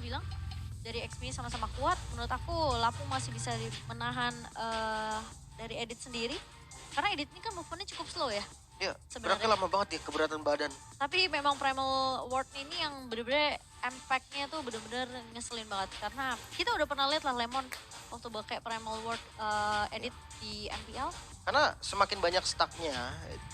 bilang dari XP sama-sama kuat, menurut aku Lapu masih bisa menahan dari Edit sendiri. Karena Edit ini kan movementnya cukup slow ya. Ya, Sebenarnya. geraknya lama banget ya, keberatan badan. Tapi memang Primal Ward ini yang bener-bener impact-nya tuh bener-bener ngeselin banget. Karena kita udah pernah lihat lah Lemon waktu pakai Primal Ward edit di MPL. Karena semakin banyak stacknya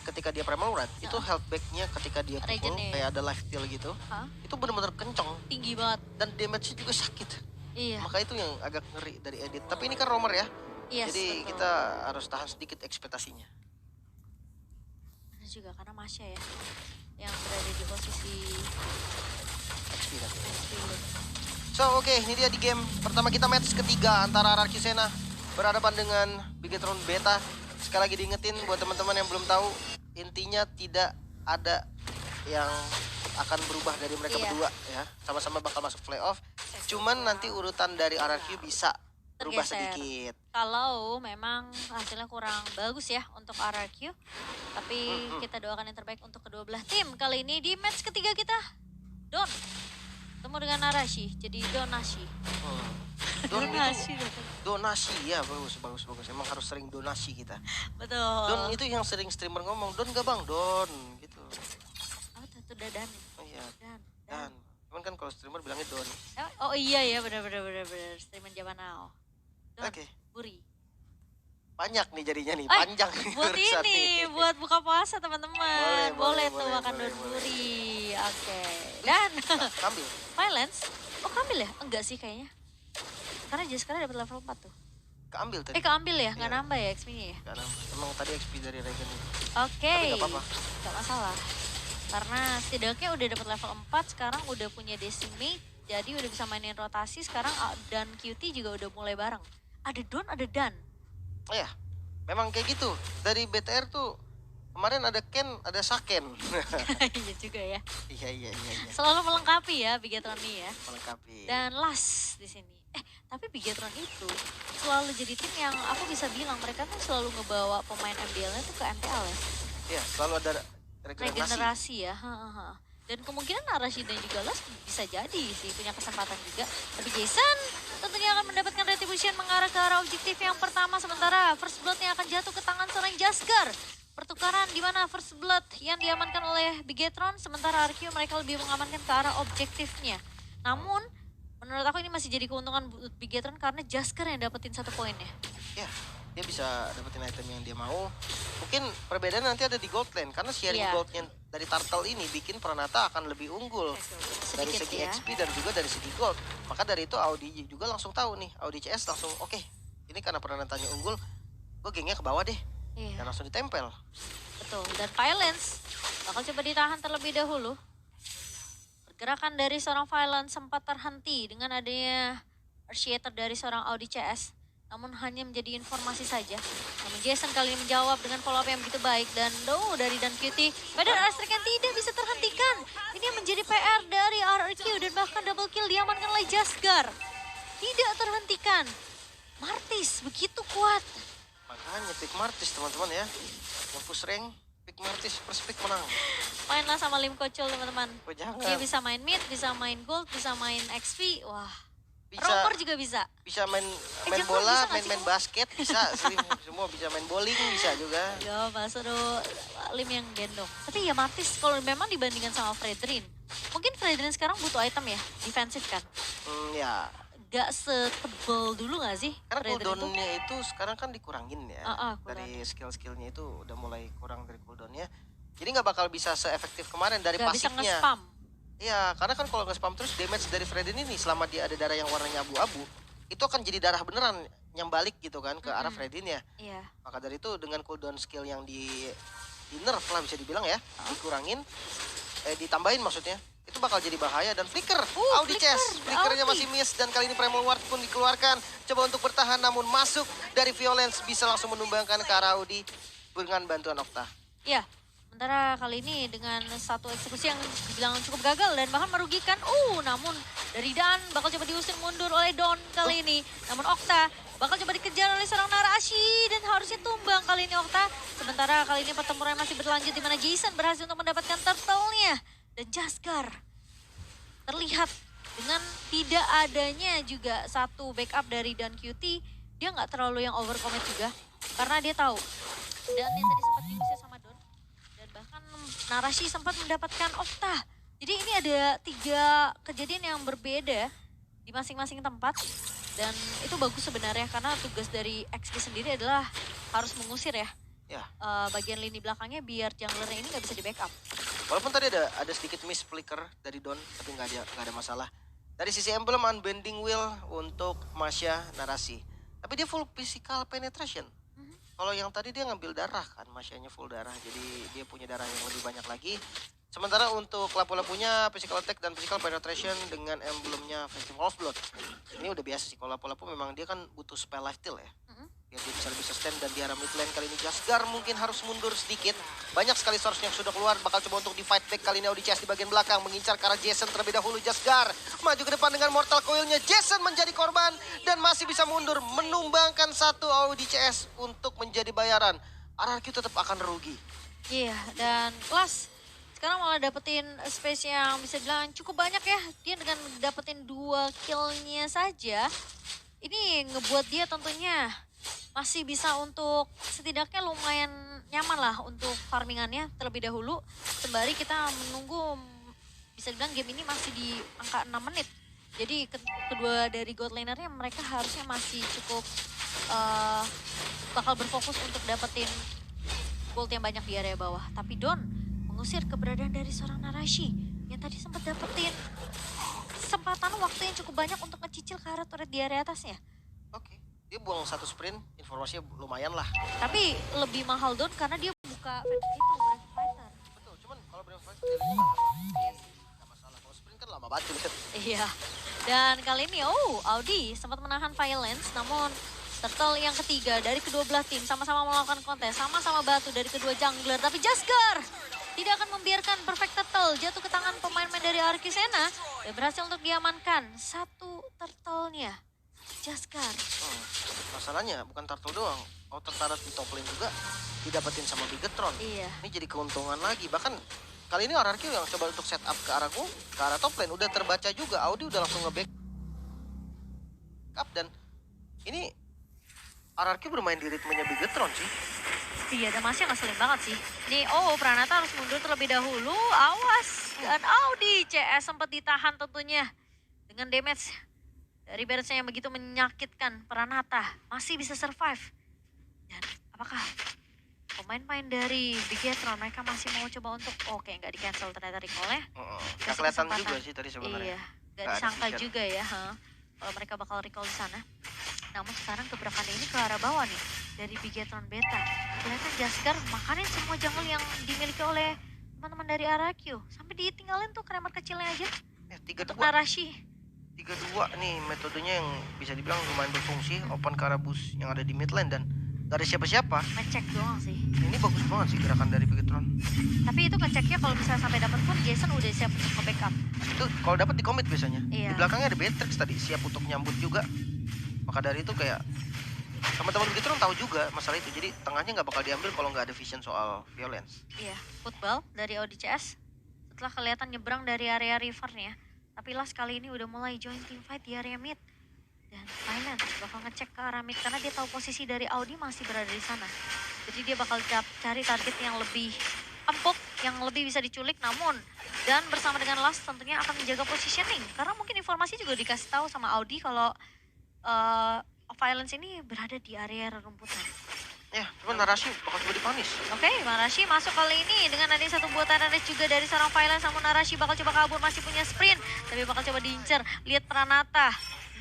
ketika dia primal ward, itu health back-nya ketika dia pukul Regen-nya ya. kayak ada life steal gitu, itu bener-bener kenceng. Tinggi banget. Dan damage-nya juga sakit. Iya. Maka itu yang agak ngeri dari edit. Tapi ini kan roamer ya, Yes, jadi betul. kita harus tahan sedikit ekspektasinya. Bener juga, karena Masya ya, yang berada di posisi XP tadi. XP. So oke, ini dia di game pertama kita match ketiga antara RRQ Sena berhadapan dengan Bigetron Beta. Sekali lagi diingetin buat teman-teman yang belum tahu, intinya tidak ada yang akan berubah dari mereka berdua ya. Sama-sama bakal masuk playoff. Cuman nanti urutan dari RRQ bisa berubah Tergeser. sedikit. Kalau memang hasilnya kurang bagus ya untuk RRQ. Tapi kita doakan yang terbaik untuk kedua belah tim. Kali ini di match ketiga kita, Don. Ketemu dengan Arashi, jadi Donashi. Don itu Donashi. donasi ya, bagus. Emang harus sering donasi kita. Betul. Don itu yang sering streamer ngomong, Don gak bang, Don gitu. Oh, itu Dadan. Oh iya, Dan. Dan. Cuman kan kalau streamer bilangnya Don. Oh iya ya, benar. Streamer zaman now. Don, Oke. Buri. Banyak nih jadinya nih, Eh, panjang nih Buat urusan ini, nih. buat buka puasa teman-teman. Boleh tuh boleh, makan boleh, Don boleh. Buri. Oke. Dan Kambil. Violence. Oh, kambil ya? Enggak sih kayaknya. Karena Jaskara dapat level 4 tuh. Keambil tadi. Keambil ya? Nggak Iya. nambah ya XP-nya ya? Gak nambah. Emang tadi XP dari Regen itu. Oke. Tapi nggak apa-apa. Nggak masalah. Karena setidaknya udah dapat level 4, sekarang udah punya Decimate. Jadi udah bisa mainin rotasi, sekarang dan QT juga udah mulai bareng. Ada Don, ada Dan. Oh ya, memang kayak gitu. Dari BTR tuh kemarin ada Ken, ada Saken. Iya juga ya. Iya. Selalu melengkapi ya Bigetron ini ya. Melengkapi. Dan last di sini. Tapi Bigetron itu selalu jadi tim yang aku bisa bilang mereka tuh selalu ngebawa pemain MDL-nya tuh ke MPL ya. Iya, selalu ada regenerasi. Regenerasi ya. Dan kemungkinan Arashi dan juga Las bisa jadi sih punya kesempatan juga. Tapi Jason tentunya akan mendapatkan retribution mengarah ke arah objektif yang pertama. Sementara First Blood-nya akan jatuh ke tangan seorang Jasker. Pertukaran di mana First Blood yang diamankan oleh Bigetron. Sementara RQ mereka lebih mengamankan ke arah objektifnya. Namun menurut aku ini masih jadi keuntungan buat Bigetron karena Jasker yang dapetin 1 poinnya. Ya, dia bisa dapetin item yang dia mau. Mungkin perbedaan nanti ada di gold lane. Karena sharing Iya. goldnya dari Turtle ini bikin Pranata akan lebih unggul. Dari Sedikit segi ya. XP dan juga dari segi gold. Maka dari itu Audi juga langsung tahu nih. Audi CS langsung oke, ini karena Pranatanya unggul, gue gengnya ke bawah deh. Iya. Dan langsung ditempel. Betul, dan Violence bakal coba ditahan terlebih dahulu. Pergerakan dari seorang Violence sempat terhenti dengan adanya Arciator dari seorang Audi CS. Namun hanya menjadi informasi saja. Namun Jason kali ini menjawab dengan follow up yang begitu baik. Dan dari Dan Cutie, Medan Astrik yang tidak bisa terhentikan. Ini yang menjadi PR dari RRQ dan bahkan double kill diamankan oleh Jaskar. Tidak terhentikan. Martis begitu kuat. Makanya pick Martis teman-teman ya. Yang push rank, pick Martis first pick menang. Mainlah sama Lim Kocul teman-teman. Oh, jangan. Dia bisa main mid, bisa main gold, bisa main XP. Wah, Bisa, roper juga bisa. bisa main jangan, bola, bisa nggak main sih, Om? basket, bisa. Semua bisa main bowling, bisa juga. Ya, Mas Aduh, Lim yang gendong. Tapi ya Martis kalau memang dibandingkan sama Fredrin. Mungkin Fredrin sekarang butuh item ya, defensif kan. Ya, Gak setebel dulu gak sih? karena Fredrin cooldownnya itu sekarang kan dikurangin ya. kurang. Dari skill-skillnya itu udah mulai kurang dari cooldownnya. Jadi nggak bakal bisa seefektif kemarin dari Gak bisa pasifnya. nge-spam. Iya, karena kan kalau nge-spam terus damage dari Fredin ini selama dia ada darah yang warnanya abu-abu, itu akan jadi darah beneran yang balik gitu kan ke arah Fredin ya. Iya. Maka dari itu dengan cooldown skill yang di nerf lah bisa dibilang ya, dikurangin, ditambahin maksudnya, itu bakal jadi bahaya. Dan flicker, Audi flicker, chest, flickernya Audi. masih miss dan kali ini Primal Ward pun dikeluarkan. Coba untuk bertahan namun masuk dari Violence bisa langsung menumbangkan ke arah Audi dengan bantuan Okta. Iya. Sementara kali ini dengan satu eksekusi yang dibilang cukup gagal dan bahkan merugikan. Namun dari Dan bakal coba diusir mundur oleh Don kali ini. Namun Okta bakal coba dikejar oleh seorang Narashi dan harusnya tumbang kali ini Okta. Sementara kali ini pertempuran masih berlanjut di mana Jason berhasil untuk mendapatkan turtle-nya. Dan Jaskar terlihat dengan tidak adanya juga satu backup dari Dan QT, dia nggak terlalu yang overcommit juga. Karena dia tahu. Dan yang tadi sempat diusir sama Don. Dan bahkan Narashi sempat mendapatkan Okta. Jadi ini ada 3 kejadian yang berbeda di masing-masing tempat. Dan itu bagus sebenarnya karena tugas dari XG sendiri adalah harus mengusir ya. Ya. Bagian lini belakangnya biar junglernya ini nggak bisa di backup. Walaupun tadi ada sedikit miss flicker dari Don, tapi nggak ada masalah. Dari sisi emblem unbending wheel untuk Masya Narasi. Tapi dia full physical penetration. Kalau yang tadi dia ngambil darah kan, Masyanya full darah. Jadi dia punya darah yang lebih banyak lagi. Sementara untuk lapu-lapunya physical attack dan physical penetration dengan emblemnya Festival of Blood. Ini udah biasa sih, kalau lapu-lapu memang dia kan butuh spell lifesteal ya. Biar dia bisa lebih sustain dan di arah mid lane kali ini Jasgar mungkin harus mundur sedikit. Banyak sekali source yang sudah keluar, bakal coba untuk di fight back kali ini ODCS di bagian belakang. Mengincar ke arah Jason terlebih dahulu, Jasgar maju ke depan dengan Mortal Coil-nya. Jason menjadi korban dan masih bisa mundur, menumbangkan satu ODCS untuk menjadi bayaran. RRQ tetap akan rugi. Iya, dan kelas sekarang malah dapetin space yang bisa bilang cukup banyak ya. Dia dengan dapetin 2 kill-nya saja, ini ngebuat dia tentunya masih bisa untuk setidaknya lumayan nyaman lah untuk farmingannya terlebih dahulu. Sembari kita menunggu, bisa bilang game ini masih di angka 6 menit. Jadi kedua dari god lanernya mereka harusnya masih cukup bakal berfokus untuk dapetin gold yang banyak di area bawah. Tapi Don mengusir keberadaan dari seorang Narashi yang tadi sempat dapetin kesempatan waktu yang cukup banyak untuk ngecicil ke arah turret di area atasnya. Oke, dia buang satu sprint, informasinya lumayan lah. Tapi lebih mahal Don karena dia buka itu Brave Fighter. Betul, cuman kalau Brave Fighter jadinya nggak lama. Nggak masalah, kalau sprint kan lama banget lihat. Iya. Dan kali ini Audi sempat menahan Violence, namun Turtle yang ketiga dari kedua belah tim sama-sama melakukan kontes, sama-sama batu dari kedua jungler. Tapi Jasgar tidak akan membiarkan Perfect Turtle jatuh ke tangan pemain-pemain dari Arkisena. Dan berhasil untuk diamankan satu turtle-nya. Jasgar. Masalahnya bukan Turtle doang. Outer Turret di top lane juga didapetin sama Bigetron. Iya. Ini jadi keuntungan lagi. Bahkan kali ini RRQ yang coba untuk set up ke arah top lane udah terbaca juga. Audi udah langsung nge-back up dan ini RRQ bermain di ritmenya Bigetron sih. Iya, dan masih ngeselin banget sih. Nih, Pranata harus mundur terlebih dahulu. Awas. Dan Audi CS sempat ditahan tentunya. Dengan damage dari Barretnya yang begitu menyakitkan. Pranata masih bisa survive. Dan apakah pemain-pemain dari Bigetron mereka masih mau coba untuk nggak di cancel ternyata recall-nya. Nggak kelihatan juga sih tadi sebenarnya. Iya, nggak disangka juga ya. Kalau mereka bakal recall di sana. Namun sekarang gebrakan ini ke arah bawah nih. Dari Bigetron Beta. Kelihatan Jasgar makanin semua jungle yang dimiliki oleh teman-teman dari RRQ. Sampai ditinggalin tuh kremer kecilnya aja. Ya, 3-2. Narashi. 3-2 nih metodenya yang bisa dibilang lumayan berfungsi. Open ke arah bus yang ada di mid lane dan gak ada siapa-siapa. Ngecek doang sih. Ini bagus banget sih gerakan dari Bigetron. Tapi itu ngeceknya kalau misalnya sampai dapat pun Jason udah siap untuk nge-backup. Itu kalau dapat di commit biasanya. Iya. Di belakangnya ada Beatrix tadi siap untuk nyambut juga. Maka dari itu kayak teman-teman Bigetron tahu juga masalah itu. Jadi tengahnya nggak bakal diambil kalau nggak ada vision soal violence. Iya, football dari ODCS setelah kelihatan nyebrang dari area rivernya. Tapi Last kali ini udah mulai join team fight di area mid. Dan Violence bakal ngecek ke arah mid karena dia tahu posisi dari Audi masih berada di sana. Jadi dia bakal cari target yang lebih empuk, yang lebih bisa diculik. Namun, dan bersama dengan Last tentunya akan menjaga positioning. Karena mungkin informasi juga dikasih tahu sama Audi kalau Violence ini berada di area rerumputan. Ya, cuman Narashi bakal coba dipanis. Oke, Narashi masuk kali ini dengan ada satu buatan Narashi juga dari seorang Violence. Namun Narashi bakal coba kabur, masih punya sprint. Tapi bakal coba diincer. Lihat Pranata.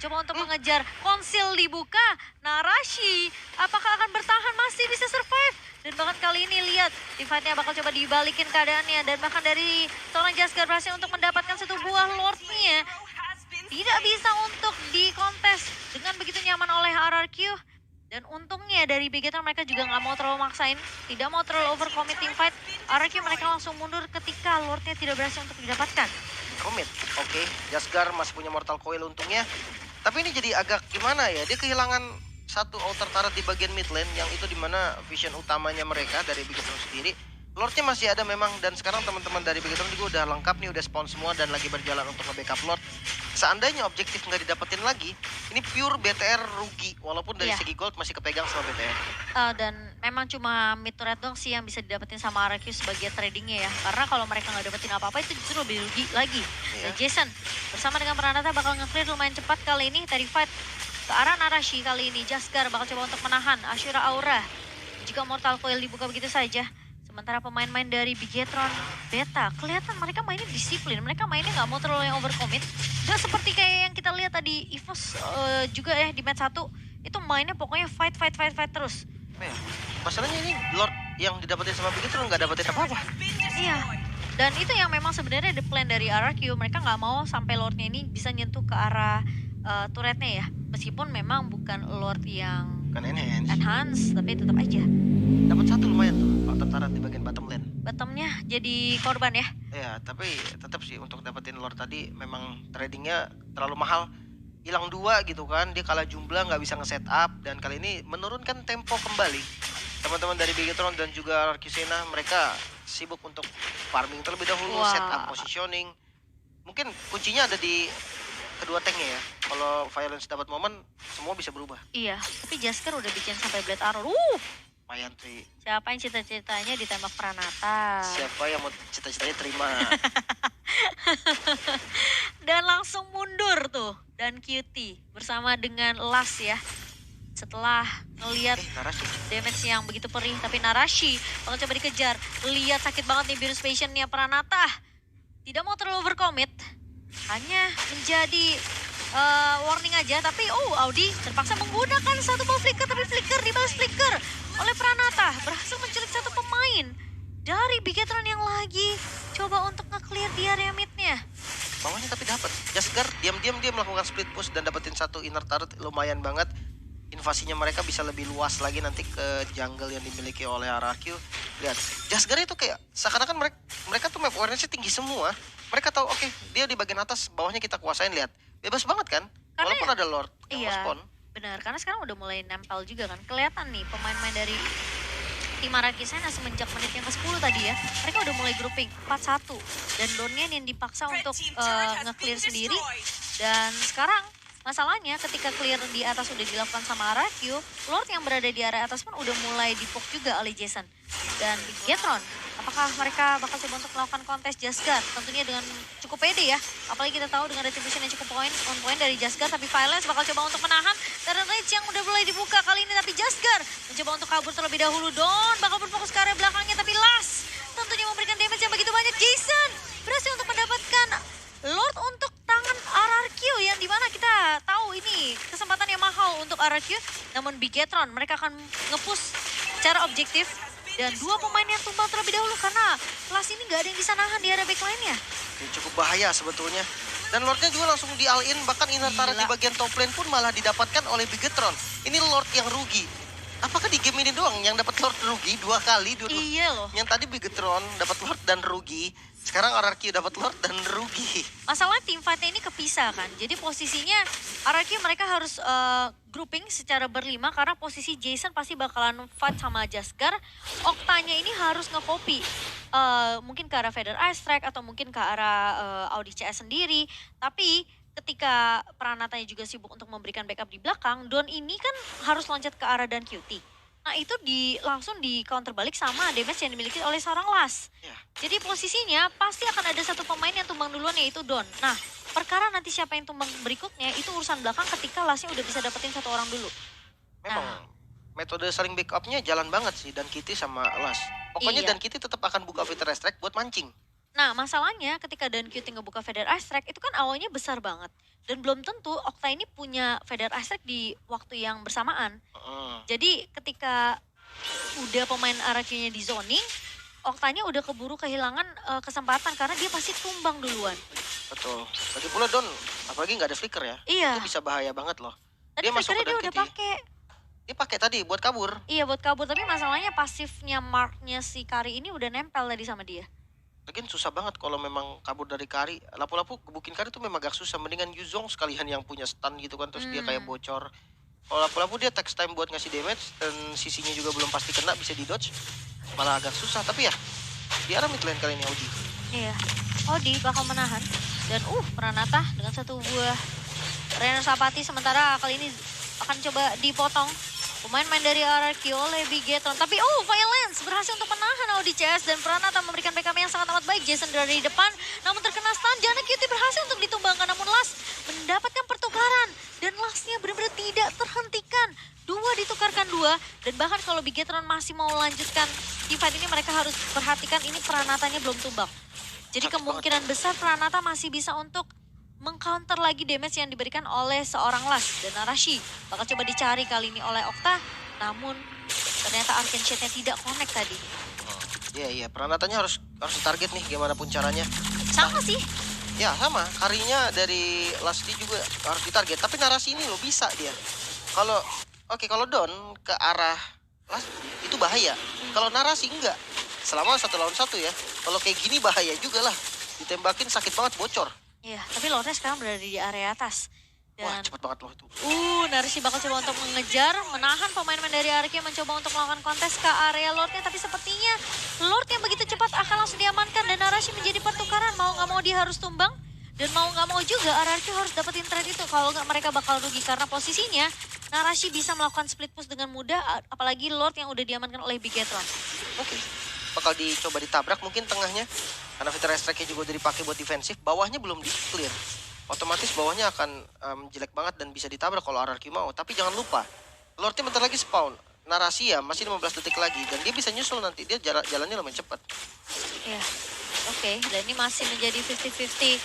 Coba untuk mengejar. Konsil dibuka. Narashi apakah akan bertahan? Masih bisa survive. Dan bahkan kali ini lihat. Divide-nya bakal coba dibalikin keadaannya. Dan bahkan dari seorang Jasgar berhasil untuk mendapatkan satu buah Lord-nya. Tidak bisa untuk dikontes dengan begitu nyaman oleh RRQ. Dan untungnya dari Bigetron mereka juga nggak mau terlalu maksain. Tidak mau terlalu overcommit team fight. RRQ mereka langsung mundur ketika Lord-nya tidak berhasil untuk didapatkan. Commit, oke. Jasgar masih punya Mortal Coil untungnya. Tapi ini jadi agak gimana ya, dia kehilangan satu outer turret di bagian mid lane yang itu dimana vision utamanya mereka dari Bigetron sendiri. Lordnya masih ada memang, dan sekarang teman-teman dari Bigetron juga udah lengkap nih, udah spawn semua dan lagi berjalan untuk nge-backup Lord. Seandainya objektif nggak didapetin lagi, ini pure BTR rugi, walaupun dari Iya. segi gold masih kepegang sama BTR. Dan memang cuma mid to red dong sih yang bisa didapetin sama RQ sebagai tradingnya ya. Karena kalau mereka nggak dapetin apa-apa itu justru lebih rugi lagi. Iya. Dan Jason bersama dengan Pranata bakal nge-clear lumayan cepat kali ini. Terrified ke arah Narashi kali ini. Jaskar bakal coba untuk menahan Ashura Aura. Jika Mortal Coil dibuka begitu saja. Sementara pemain-main dari Bigetron Beta, kelihatan mereka mainnya disiplin. Mereka mainnya nggak mau terlalu yang overcommit. Nggak seperti kayak yang kita lihat tadi EVOS juga ya di match 1. Itu mainnya pokoknya fight terus. Ya. Masalahnya ini Lord yang didapetin sama Bigetron nggak dapetin apa-apa. Iya. Dan itu yang memang sebenarnya the plan dari RRQ. Mereka nggak mau sampai Lordnya ini bisa nyentuh ke arah turretnya ya. Meskipun memang bukan Lord yang Kan enhance. enhance, tapi tetap aja. Dapat satu lumayan tuh, kalau tentara di bagian bottom lane. Bottomnya jadi korban ya. Ya, tapi tetap sih untuk dapetin Lord tadi memang tradingnya terlalu mahal. Hilang 2 gitu kan, dia kalah jumlah nggak bisa nge-setup, dan kali ini menurunkan tempo kembali. Teman-teman dari Bigetron dan juga Arcusena mereka sibuk untuk farming terlebih dahulu, Wah. setup positioning. Mungkin kuncinya ada di kedua tanknya ya. Kalau Violence dapat momen, semua bisa berubah. Iya, tapi Jasker udah bikin sampai Blade Arrow. Lumayan Tri. Siapa yang cita-citanya ditembak Pranata? Siapa yang mau cita-citanya terima? Dan langsung mundur tuh. Dan Cutie bersama dengan Las ya. Setelah ngelihat Narashi. damage yang begitu perih, tapi Narashi bakal coba dikejar. Lihat sakit banget nih Virus Passion-nya Pranata. Tidak mau terlalu overcommit. Hanya menjadi warning aja, tapi Audi terpaksa menggunakan satu ball flicker, tapi flicker dibalas flicker oleh Pranata. Berhasil menculik satu pemain dari Bigetron yang lagi coba untuk nge-clear di area mid-nya. Bawahnya tapi dapat. Jaskar diam-diam dia melakukan split push dan dapetin satu inner turret, lumayan banget. Invasinya mereka bisa lebih luas lagi nanti ke jungle yang dimiliki oleh RRQ. Lihat, Jaskar itu kayak seakan-akan mereka tuh map awareness-nya tinggi semua. Mereka tahu oke, dia di bagian atas, bawahnya kita kuasain, lihat. Bebas banget kan? Karena Walaupun ada Lord yang iya, spawn. benar. Karena sekarang udah mulai nempel juga kan. Kelihatan nih pemain-pemain dari tim Arakisena semenjak menit yang ke-10 tadi ya. Mereka udah mulai grouping 4-1. Dan Donian yang dipaksa untuk nge-clear sendiri. Dan sekarang masalahnya ketika clear di atas udah dilakukan sama RRQ, Lord yang berada di area atas pun udah mulai dipok juga oleh Jason. Dan Bigetron, apakah mereka bakal coba untuk melakukan kontes Jaskar? Tentunya dengan cukup pede ya. Apalagi kita tahu dengan retribution yang cukup on point dari Jaskar, tapi Violence bakal coba untuk menahan. Dan Rage yang udah mulai dibuka kali ini, tapi Jaskar mencoba untuk kabur terlebih dahulu. Don bakal berfokus ke area belakangnya, tapi Las tentunya memberikan damage yang begitu banyak. Jason berhasil untuk mendapatkan Lord untuk tangan RRQ, yang dimana kita tahu ini kesempatan yang mahal untuk RRQ. Namun Bigetron mereka akan nge-push secara objektif. Dan dua pemain yang tumbang terlebih dahulu karena Las ini nggak ada yang bisa nahan di area backline-nya. Ini cukup bahaya sebetulnya. Dan Lordnya juga langsung di all in, bahkan inner turret di bagian top lane pun malah didapatkan oleh Bigetron. Ini Lord yang rugi. Apakah di game ini doang yang dapat Lord rugi 2 kali? Iya loh. Yang tadi Bigetron dapat Lord dan rugi. Sekarang RRQ dapat Lord dan rugi. Masalah tim fight-nya ini kepisah kan. Jadi posisinya RRQ mereka harus grouping secara berlima karena posisi Jason pasti bakalan fight sama Jaskar. Oktanya ini harus nge-copy. Mungkin ke arah Feather Ice Strike atau mungkin ke arah Audi CS sendiri. Tapi ketika Pranatanya juga sibuk untuk memberikan backup di belakang, Don ini kan harus loncat ke arah dan QT. Nah itu langsung di counter balik sama damage yang dimiliki oleh seorang Las. Ya. Jadi posisinya pasti akan ada satu pemain yang tumbang duluan, yaitu Don. Nah perkara nanti siapa yang tumbang berikutnya itu urusan belakang ketika Lasnya udah bisa dapetin satu orang dulu. Memang metode saling backupnya jalan banget sih Dan Kitty sama Las. Pokoknya Iya. Dan Kitty tetap akan buka Feather Strike buat mancing. Nah masalahnya ketika Dan Cutie ngebuka Feather Ice Strike itu kan awalnya besar banget. Dan belum tentu Okta ini punya Feather Ice Strike di waktu yang bersamaan. Jadi ketika udah pemain RRQ-nya di zoning, Oktanya udah keburu kehilangan kesempatan karena dia pasti tumbang duluan. Betul. Lagi pula Don, apalagi nggak ada flicker ya. Iya. Itu bisa bahaya banget loh. Tadi Dia masuk flickernya ke dia Dan udah Kitty. pakai. Dia pakai tadi buat kabur. Iya buat kabur, tapi masalahnya pasifnya marknya si Kari ini udah nempel tadi sama dia. Lagian susah banget kalau memang kabur dari Kari. Lapu-lapu gebukin Kari tuh memang agak susah. Mendingan Yuzong sekalian yang punya stun gitu kan. Terus dia kayak bocor. Kalau lapu-lapu dia takes time buat ngasih damage. Dan sisinya juga belum pasti kena, bisa di dodge. Malah agak susah. Tapi ya di arah mid lane kali ini Audi. Iya, Odi bakal menahan. Dan Pranata dengan satu buah Reno Sapati sementara kali ini akan coba dipotong. Pemain-main dari RRQ oleh Bigetron. Tapi Violence berhasil untuk menahan ODCS dan Pranata memberikan backup yang sangat amat baik. Jason dari depan namun terkena stun. Jana Cutie berhasil untuk ditumbangkan namun Last mendapatkan pertukaran. Dan Lastnya benar-benar tidak terhentikan. Dua ditukarkan dua. Dan bahkan kalau Bigetron masih mau lanjutkan di fight ini mereka harus perhatikan ini Pranatanya belum tumbang. Jadi kemungkinan besar Pranata masih bisa untuk mengcounter lagi damage yang diberikan oleh seorang Last. Dan Narashi bakal coba dicari kali ini oleh Okta. Namun ternyata Arcane Shade-nya tidak connect tadi. Iya, Pranatanya harus target nih gimana pun caranya. Sama sih. Ya sama, karinya dari Lasti juga harus ditarget. Tapi Narasi ini loh bisa dia. Kalau Don ke arah Last itu bahaya. Kalau Narasi enggak. Selama 1 lawan 1 ya. Kalau kayak gini bahaya juga lah. Ditembakin sakit banget bocor. Iya, tapi Lordnya sekarang berada di area atas. Dan Wah, cepet banget loh itu. Narashi bakal coba untuk mengejar, menahan pemain-pemain dari RRQ yang mencoba untuk melakukan kontes ke area Lordnya. Tapi sepertinya Lord yang begitu cepat akan langsung diamankan. Dan Narashi menjadi pertukaran, mau nggak mau dia harus tumbang. Dan mau nggak mau juga RRQ harus dapetin trade itu. Kalau nggak mereka bakal rugi karena posisinya Narashi bisa melakukan split push dengan mudah. Apalagi Lord yang udah diamankan oleh Bigetron. Oke. Bakal dicoba ditabrak mungkin tengahnya. Karena Vitra Strike-nya juga udah dipakai buat defensif. Bawahnya belum di-clear. Otomatis bawahnya akan jelek banget dan bisa ditabrak kalau RRQ mau. Tapi jangan lupa, Lordnya bentar lagi spawn. Narasi ya masih 15 detik lagi. Dan dia bisa nyusul nanti. Dia jalannya lumayan cepat. Ya, oke. Dan ini masih menjadi 50-50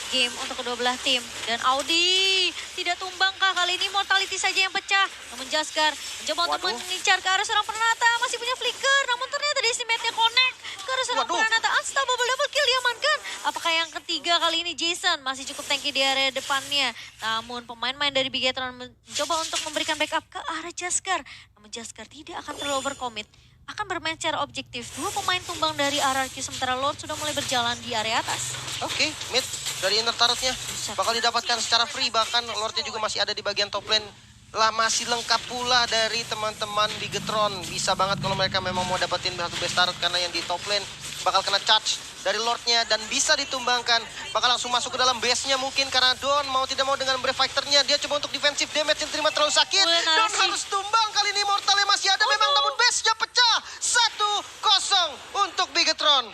game untuk kedua belah tim. Dan Audi tidak tumbang kah kali ini, Mortality saja yang pecah. Namun Jaskar mencoba untuk mengincar ke arah seorang Pranata. Masih punya flicker, namun ternyata Decimate-nya connect ke arah seorang Pranata. Unstoppable double kill diamankan. Apakah yang ketiga kali ini Jason masih cukup tanky di area depannya. Namun pemain-pemain dari Bigetron mencoba untuk memberikan backup ke arah Jaskar. Namun Jaskar tidak akan terlalu overcommit. Akan bermain secara objektif. Dua pemain tumbang dari RRQ sementara Lord sudah mulai berjalan di area atas. Oke, mid dari inner turret-nya bakal didapatkan secara free. Bahkan Lordnya juga masih ada di bagian top lane. Lah masih lengkap pula dari teman-teman Bigetron. Bisa banget kalau mereka memang mau dapetin satu base turret karena yang di top lane bakal kena charge dari Lordnya dan bisa ditumbangkan. Bakal langsung masuk ke dalam base-nya mungkin karena Don mau tidak mau dengan Brave Fighter-nya. Dia coba untuk defensive damage yang terima terlalu sakit. Don harus tumbang kali ini, Mortalnya masih ada memang namun base-nya pecah. 1-0 untuk Bigetron.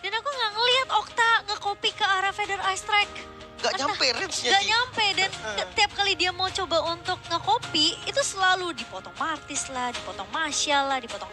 Dan aku nggak ngelihat Okta nge-copy ke arah Feather Ice Strike. Gak nyampe range-nya. Gak nyampe dan tiap kali dia mau coba untuk nge-copy itu selalu dipotong Martis lah, dipotong Masya lah, dipotong